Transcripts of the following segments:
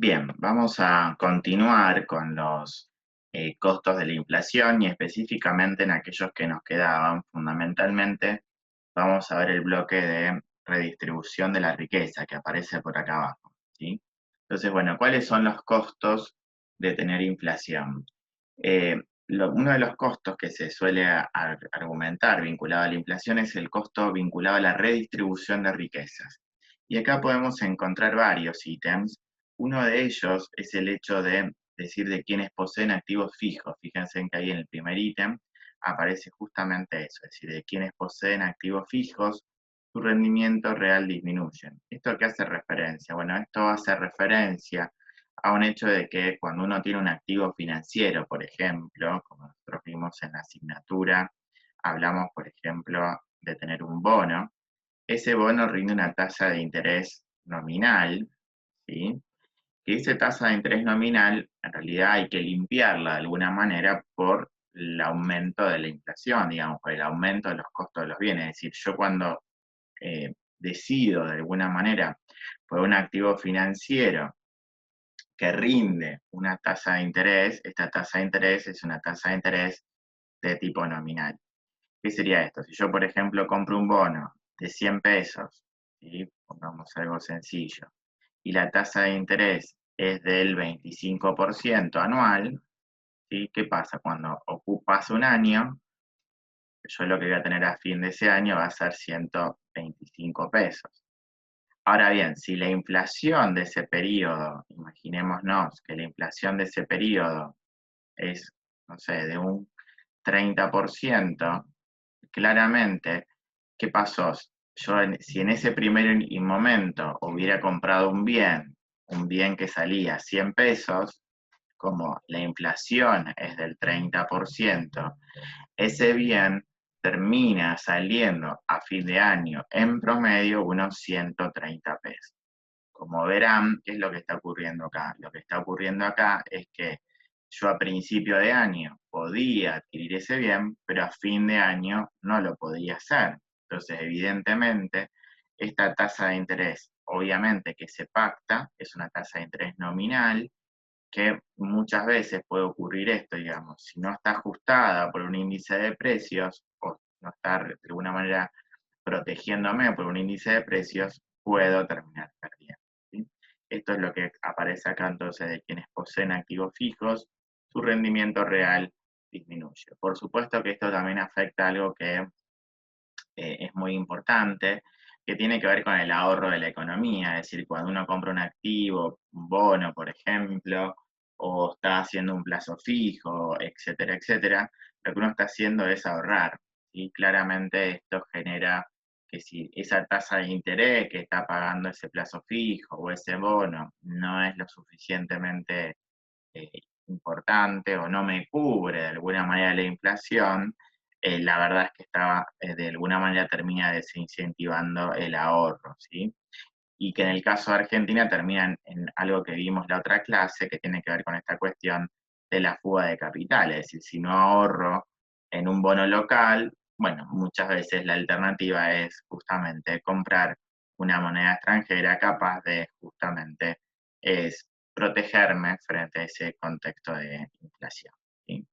Bien, vamos a continuar con los costos de la inflación y específicamente en aquellos que nos quedaban. Fundamentalmente, vamos a ver el bloque de redistribución de la riqueza que aparece por acá abajo, ¿sí? Entonces, bueno, ¿cuáles son los costos de tener inflación? Uno de los costos que se suele argumentar vinculado a la inflación es el costo vinculado a la redistribución de riquezas. Y acá podemos encontrar varios ítems. Uno de ellos es el hecho de decir de quienes poseen activos fijos. Fíjense en que ahí en el primer ítem aparece justamente eso, es decir, de quienes poseen activos fijos, su rendimiento real disminuye. ¿Esto a qué hace referencia? Bueno, esto hace referencia a un hecho de que cuando uno tiene un activo financiero, por ejemplo, como nosotros vimos en la asignatura, hablamos, por ejemplo, de tener un bono, ese bono rinde una tasa de interés nominal, ¿sí? Que esa tasa de interés nominal, en realidad hay que limpiarla de alguna manera por el aumento de la inflación, digamos, por el aumento de los costos de los bienes. Es decir, yo cuando decido de alguna manera por un activo financiero que rinde una tasa de interés, esta tasa de interés es una tasa de interés de tipo nominal. ¿Qué sería esto? Si yo, por ejemplo, compro un bono de 100 pesos, ¿sí? Pongamos algo sencillo, y la tasa de interés es del 25% anual, ¿sí? ¿Qué pasa? Cuando ocupas un año, yo lo que voy a tener a fin de ese año va a ser 125 pesos. Ahora bien, si la inflación de ese periodo, imaginémonos que la inflación de ese periodo es, no sé, de un 30%, claramente, ¿qué pasó? Si en ese primer momento hubiera comprado un bien que salía 100 pesos, como la inflación es del 30%, ese bien termina saliendo a fin de año en promedio unos 130 pesos. Como verán, ¿qué es lo que está ocurriendo acá? Lo que está ocurriendo acá es que yo a principio de año podía adquirir ese bien, pero a fin de año no lo podía hacer. Entonces, evidentemente, esta tasa de interés, obviamente que se pacta, es una tasa de interés nominal, que muchas veces puede ocurrir esto, digamos, si no está ajustada por un índice de precios o no está de alguna manera protegiéndome por un índice de precios, puedo terminar perdiendo, ¿sí? Esto es lo que aparece acá entonces de quienes poseen activos fijos, su rendimiento real disminuye. Por supuesto que esto también afecta algo que es muy importante, que tiene que ver con el ahorro de la economía, es decir, cuando uno compra un activo, un bono, por ejemplo, o está haciendo un plazo fijo, etcétera, etcétera, lo que uno está haciendo es ahorrar. Y claramente esto genera que si esa tasa de interés que está pagando ese plazo fijo o ese bono no es lo suficientemente eh, importante o no me cubre de alguna manera la inflación, la verdad es que estaba, de alguna manera termina desincentivando el ahorro, ¿sí? Y que en el caso de Argentina terminan en algo que vimos la otra clase, que tiene que ver con esta cuestión de la fuga de capital, es decir, si no ahorro en un bono local, bueno, muchas veces la alternativa es justamente comprar una moneda extranjera capaz de justamente es protegerme frente a ese contexto de inflación, ¿sí?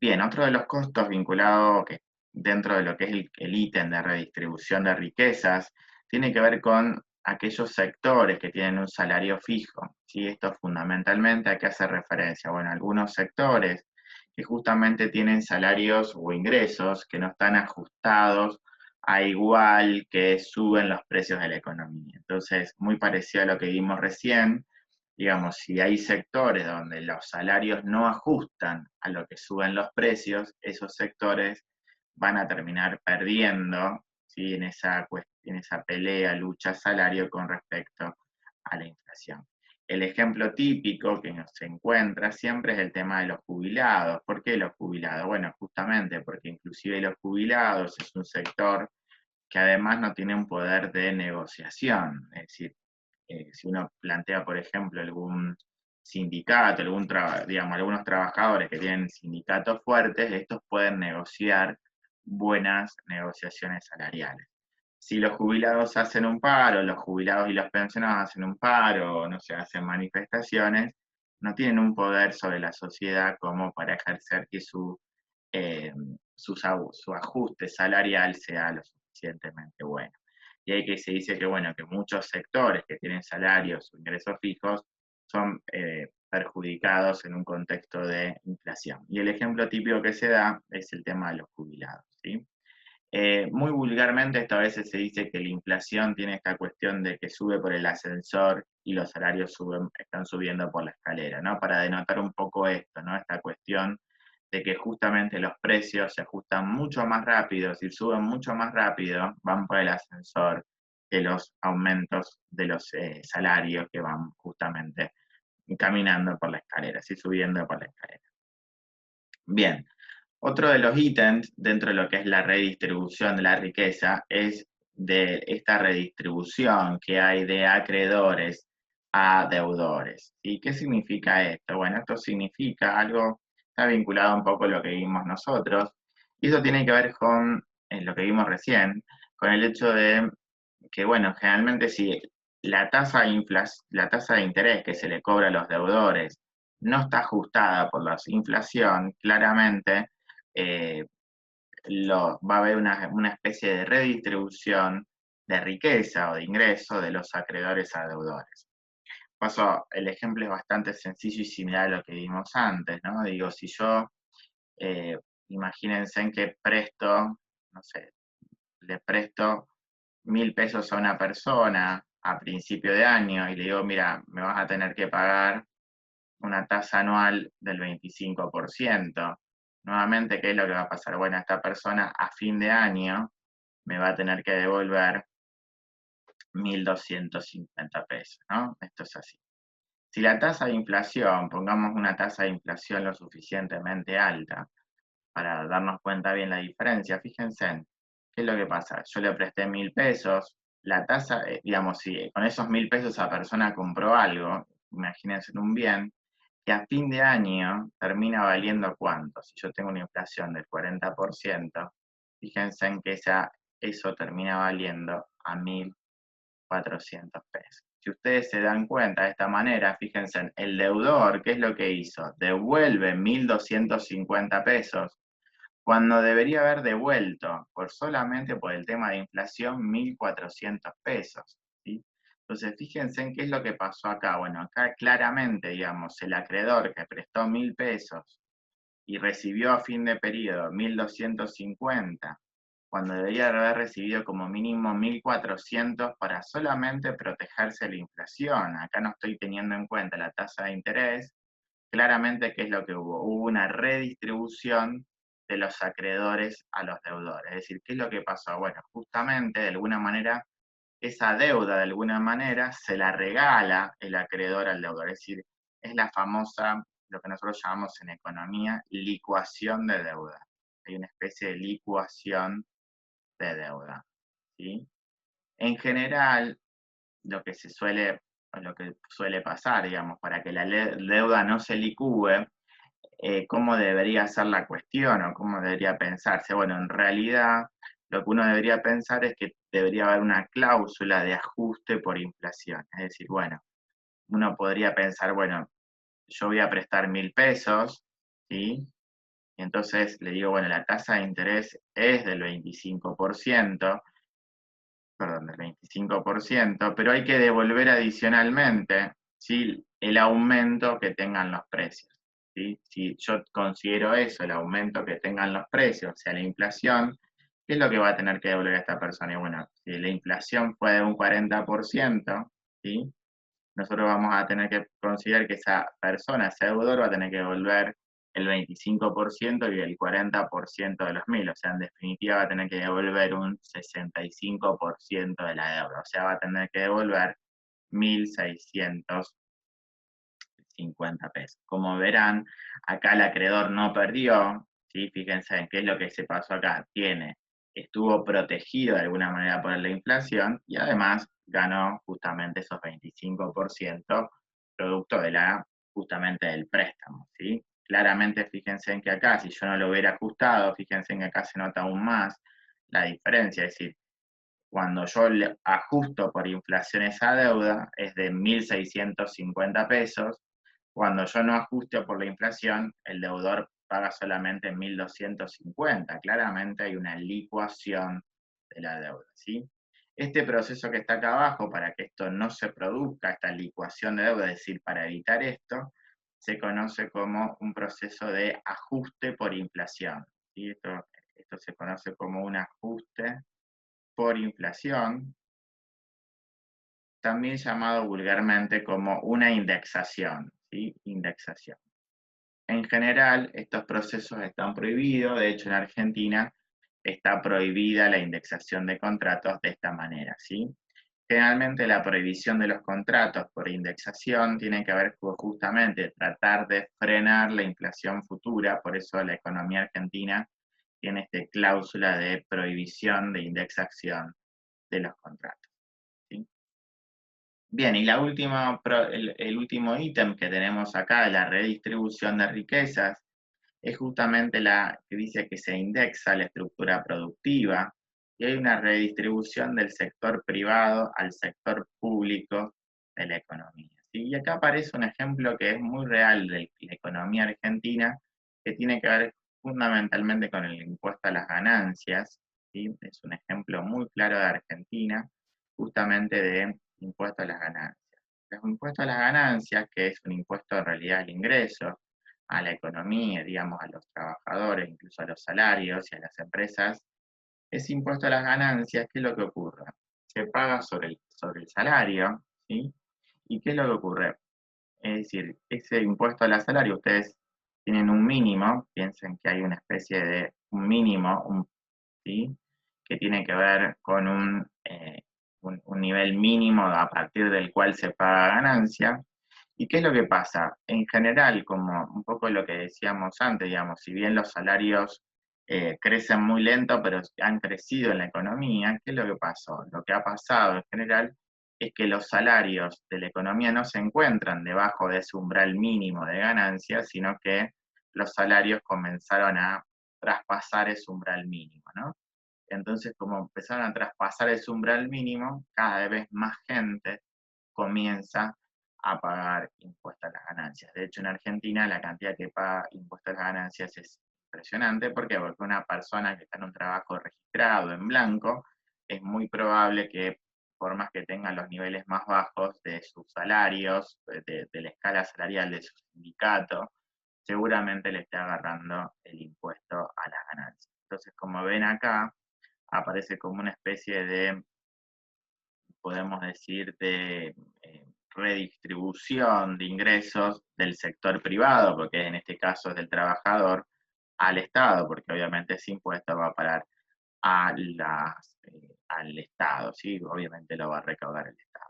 Bien, otro de los costos vinculado que dentro de lo que es el ítem de redistribución de riquezas tiene que ver con aquellos sectores que tienen un salario fijo, ¿sí? Esto fundamentalmente a qué hace referencia. Bueno, algunos sectores que justamente tienen salarios o ingresos que no están ajustados a igual que suben los precios de la economía. Entonces, muy parecido a lo que vimos recién, digamos, si hay sectores donde los salarios no ajustan a lo que suben los precios, esos sectores van a terminar perdiendo, ¿sí? En esa pelea, lucha, salario con respecto a la inflación. El ejemplo típico que se encuentra siempre es el tema de los jubilados. ¿Por qué los jubilados? Bueno, justamente porque inclusive los jubilados es un sector que además no tiene un poder de negociación. Es decir, si uno plantea, por ejemplo, algún sindicato, digamos, algunos trabajadores que tienen sindicatos fuertes, estos pueden negociar buenas negociaciones salariales. si los jubilados hacen un paro, los jubilados y los pensionados hacen un paro, no sé, hacen manifestaciones, no tienen un poder sobre la sociedad como para ejercer que eh, su ajuste salarial sea lo suficientemente bueno. Y ahí que se dice que, bueno, que muchos sectores que tienen salarios o ingresos fijos son perjudicados en un contexto de inflación. Y el ejemplo típico que se da es el tema de los jubilados, ¿sí? Muy vulgarmente, esto a veces se dice que la inflación tiene esta cuestión de que sube por el ascensor y los salarios están subiendo por la escalera, ¿no? Para denotar un poco esto, ¿no? Esta cuestión de que justamente los precios se ajustan mucho más rápido, si suben mucho más rápido, van por el ascensor que los aumentos de los salarios que van justamente caminando por la escalera, así subiendo por la escalera. Bien, otro de los ítems dentro de lo que es la redistribución de la riqueza es de esta redistribución que hay de acreedores a deudores. ¿Y qué significa esto? Bueno, esto significa algo, está vinculado un poco a lo que vimos nosotros, y eso tiene que ver con lo que vimos recién, con el hecho de que, bueno, generalmente si la tasa de interés que se le cobra a los deudores no está ajustada por la inflación, claramente eh, va a haber una especie de redistribución de riqueza o de ingreso de los acreedores a deudores. Paso, el ejemplo es bastante sencillo y similar a lo que vimos antes, ¿no? Digo, si yo, eh, imagínense en que presto, no sé, le presto 1.000 pesos a una persona a principio de año y le digo, mira, me vas a tener que pagar una tasa anual del 25%. Nuevamente, ¿qué es lo que va a pasar? Bueno, esta persona a fin de año me va a tener que devolver 1.250 pesos, ¿no? Esto es así. Si la tasa de inflación, pongamos una tasa de inflación lo suficientemente alta para darnos cuenta bien la diferencia, fíjense en qué es lo que pasa. Yo le presté 1.000 pesos, la tasa, digamos, si con esos 1.000 pesos esa persona compró algo, imagínense en un bien, que a fin de año termina valiendo cuánto. Si yo tengo una inflación del 40%, fíjense en que eso termina valiendo a 1.400 pesos. Si ustedes se dan cuenta de esta manera, fíjense en el deudor, ¿qué es lo que hizo? Devuelve 1.250 pesos cuando debería haber devuelto solamente por el tema de inflación 1.400 pesos. ¿Sí? Entonces, fíjense en qué es lo que pasó acá. Bueno, acá claramente, digamos, el acreedor que prestó 1.000 pesos y recibió a fin de periodo 1.250, cuando debería haber recibido como mínimo 1.400 para solamente protegerse de la inflación. Acá no estoy teniendo en cuenta la tasa de interés. Claramente, ¿qué es lo que hubo? Hubo una redistribución de los acreedores a los deudores. Es decir, ¿qué es lo que pasó? Bueno, justamente, de alguna manera, esa deuda, de alguna manera, se la regala el acreedor al deudor. Es decir, es la famosa, lo que nosotros llamamos en economía, licuación de deuda. Hay una especie de licuación de deuda. ¿Sí? En general, lo que suele pasar, digamos, para que la deuda no se licúe, cómo debería ser la cuestión o cómo debería pensarse. Bueno, en realidad lo que uno debería pensar es que debería haber una cláusula de ajuste por inflación. Es decir, bueno, uno podría pensar, bueno, yo voy a prestar 1.000 pesos, ¿sí? Y entonces le digo, bueno, la tasa de interés es del 25%, perdón, del 25%, pero hay que devolver adicionalmente, ¿sí?, el aumento que tengan los precios. ¿Sí? Si yo considero eso, el aumento que tengan los precios, o sea, la inflación, ¿qué es lo que va a tener que devolver esta persona? Y bueno, si la inflación fue de un 40%, ¿sí?, nosotros vamos a tener que considerar que esa persona, ese deudor, va a tener que devolver el 25% y el 40% de los 1.000. O sea, en definitiva va a tener que devolver un 65% de la deuda. O sea, va a tener que devolver 1.650 pesos. Como verán, acá el acreedor no perdió, ¿sí? Fíjense en qué es lo que se pasó acá. Estuvo protegido de alguna manera por la inflación y además ganó justamente esos 25% producto justamente del préstamo, ¿sí? Claramente fíjense en que acá, si yo no lo hubiera ajustado, fíjense en que acá se nota aún más la diferencia, es decir, Cuando yo le ajusto por inflación esa deuda, es de 1.650 pesos. Cuando yo no ajuste por la inflación, el deudor paga solamente 1.250. Claramente hay una licuación de la deuda, ¿sí? Este proceso que está acá abajo, para que esto no se produzca, esta licuación de deuda, es decir, para evitar esto, se conoce como un proceso de ajuste por inflación, ¿sí? Esto se conoce como un ajuste por inflación, también llamado vulgarmente como una indexación, ¿sí? Indexación. En general, estos procesos están prohibidos, de hecho en Argentina está prohibida la indexación de contratos de esta manera, ¿sí? Generalmente la prohibición de los contratos por indexación tiene que ver con justamente tratar de frenar la inflación futura, por eso la economía argentina tiene esta cláusula de prohibición de indexación de los contratos, ¿sí? Bien, y el último ítem que tenemos acá de la redistribución de riquezas es justamente la que dice que se indexa la estructura productiva y hay una redistribución del sector privado al sector público de la economía, ¿sí? Y acá aparece un ejemplo que es muy real de la economía argentina, que tiene que ver fundamentalmente con el impuesto a las ganancias, ¿sí? Es un ejemplo muy claro de Argentina, justamente de impuesto a las ganancias. El impuesto a las ganancias, que es un impuesto en realidad al ingreso, a la economía, digamos, a los trabajadores, incluso a los salarios y a las empresas, ese impuesto a las ganancias, ¿qué es lo que ocurre? Se paga sobre el salario, ¿sí? ¿Y qué es lo que ocurre? Es decir, ese impuesto al salario, ustedes tienen un mínimo, piensen que hay una especie de un mínimo, ¿sí? Que tiene que ver con un nivel mínimo a partir del cual se paga ganancia. ¿Y qué es lo que pasa? En general, como un poco lo que decíamos antes, digamos, si bien los salarios crecen muy lento, pero han crecido en la economía, ¿qué es lo que pasó? Lo que ha pasado en general es que los salarios de la economía no se encuentran debajo de ese umbral mínimo de ganancias, sino que los salarios comenzaron a traspasar ese umbral mínimo, ¿no? Entonces, como empezaron a traspasar ese umbral mínimo, cada vez más gente comienza a pagar impuestos a las ganancias. De hecho, en Argentina la cantidad que paga impuestos a las ganancias es impresionante. ¿Por qué? Porque una persona que está en un trabajo registrado en blanco, es muy probable que, por más que tenga los niveles más bajos de sus salarios, de la escala salarial de su sindicato, seguramente le esté agarrando el impuesto a las ganancias. Entonces, como ven acá, aparece como una especie de, podemos decir, de redistribución de ingresos del sector privado, porque en este caso es del trabajador, al Estado, porque obviamente ese impuesto va a parar al Estado, ¿sí? Obviamente lo va a recaudar el Estado.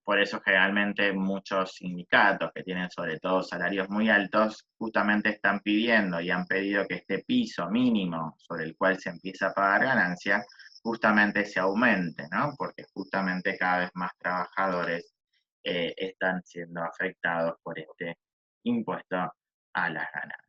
Por eso generalmente muchos sindicatos que tienen sobre todo salarios muy altos, justamente están pidiendo y han pedido que este piso mínimo sobre el cual se empieza a pagar ganancia, justamente se aumente, ¿no? Porque justamente cada vez más trabajadores están siendo afectados por este impuesto a las ganancias.